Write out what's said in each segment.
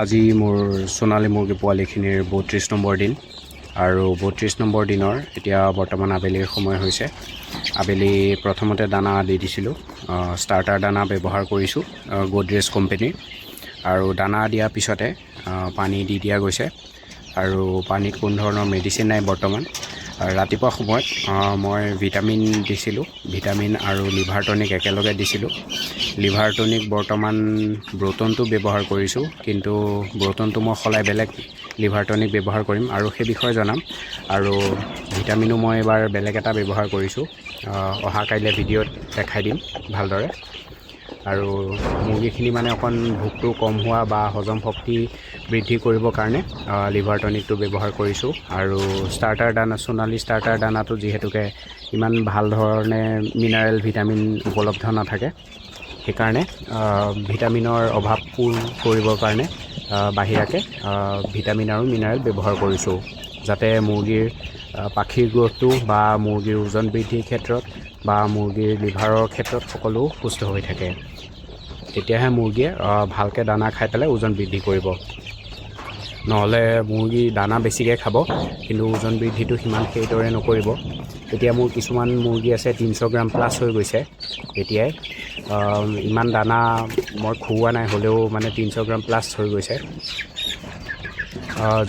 আজি মোৰ সোণালী মুৰ্গী পোৱালিখিনিৰ 32 নম্বৰ দিন আৰু 32 নম্বৰ দিনৰ এতিয়া বৰ্তমান আবেলিৰ সময় হৈছে। আবেলি প্ৰথমতে দানা দি দিছিলোঁ। ষ্টাৰ্টাৰ দানা ব্যৱহাৰ কৰিছোঁ গোদৰেজ কোম্পানীৰ, আৰু দানা দিয়াৰ পিছতে পানী দি দিয়া গৈছে আৰু পানীত কোনো ধৰণৰ মেডিচিন নাই বৰ্তমান। ৰাতিপুৱা সময়ত মই ভিটামিন দিছিলোঁ, ভিটামিন আৰু লিভাৰ টনিক একেলগে দিছিলোঁ। লিভাৰ টনিক বৰ্তমান ব্ৰটনটো ব্যৱহাৰ কৰিছোঁ, কিন্তু ব্ৰটনটো মই সলাই বেলেগ লিভাৰ টনিক ব্যৱহাৰ কৰিম আৰু সেই বিষয়ে জনাম। আৰু ভিটামিনো মই এবাৰ বেলেগ এটা ব্যৱহাৰ কৰিছোঁ, অহা কাইলৈ ভিডিঅ'ত দেখাই দিম ভালদৰে। আৰু মুৰ্গীখিনি মানে অকণ ভোকটো কম হোৱা বা হজম শক্তি বৃদ্ধি কৰিবৰ কাৰণে লিভাৰ টনিকটো ব্যৱহাৰ কৰিছোঁ। আৰু ষ্টাৰ্টাৰ দানা, সোণালী ষ্টাৰ্টাৰ দানাটো যিহেতুকে ইমান ভাল ধৰণে মিনাৰেল ভিটামিন উপলব্ধ নাথাকে, সেইকাৰণে ভিটামিনৰ অভাৱ পূৰ কৰিবৰ কাৰণে বাহিৰাকৈ ভিটামিন আৰু মিনাৰেল ব্যৱহাৰ কৰিছোঁ, যাতে মুৰ্গীৰ পাখিৰ গ্ৰথটো বা মুৰ্গীৰ ওজন বৃদ্ধিৰ ক্ষেত্ৰত বা মুৰ্গীৰ লিভাৰৰ ক্ষেত্ৰত সকলো সুস্থ হৈ থাকে। তেতিয়াহে মুৰ্গীয়ে ভালকৈ দানা খাই পেলাই ওজন বৃদ্ধি কৰিব। নহ'লে মুৰ্গী দানা বেছিকৈ খাব কিন্তু ওজন বৃদ্ধিটো সিমান সেইদৰে নকৰিব। এতিয়া মোৰ কিছুমান মুৰ্গী আছে 300 গ্ৰাম প্লাছ হৈ গৈছে এতিয়াই। ইমান দানা মই খুওৱা নাই, হ'লেও মানে 300 গ্ৰাম প্লাছ হৈ গৈছে।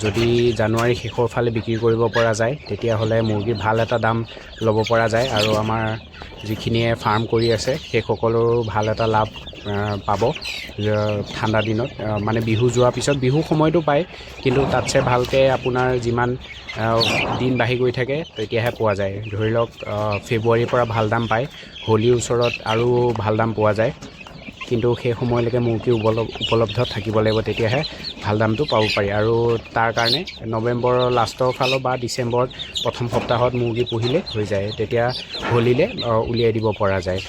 যদি জানুৱাৰী শেষৰ ফালে বিক্ৰী কৰিব পৰা যায়, তেতিয়াহ'লে মুৰ্গীৰ ভাল এটা দাম ল'ব পৰা যায় আৰু আমাৰ যিখিনিয়ে ফাৰ্ম কৰি আছে সেইসকলৰো ভাল এটা লাভ পাব ঠাণ্ডা দিনত। মানে বিহু যোৱাৰ পিছত, বিহু সময়টো পায়, কিন্তু তাতছে ভালকৈ আপোনাৰ যিমান দিন বাঢ়ি গৈ থাকে তেতিয়াহে পোৱা যায়। ধৰি লওক ফেব্ৰুৱাৰীৰ পৰা ভাল দাম পায়, হোলীৰ ওচৰত আৰু ভাল দাম পোৱা যায়, কিন্তু সেই সময়লৈকে মুৰ্গী উপলব্ধ থাকিব লাগিব, তেতিয়াহে ভাল দামটো পাব পাৰি। আৰু তাৰ কাৰণে নৱেম্বৰৰ লাষ্টৰ ফালৰ বা ডিচেম্বৰত প্ৰথম সপ্তাহত মুৰ্গী পুহিলে হৈ যায়, তেতিয়া হোলীলে উলিয়াই দিব পৰা যায়।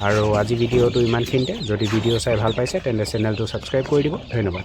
আৰু আজি ভিডিঅ'টো ইমানখিনিতে। যদি ভিডিঅ' চাই ভাল পাইছে তেন্তে চেনেলটো ছাবস্ক্ৰাইব কৰি দিব। ধন্যবাদ।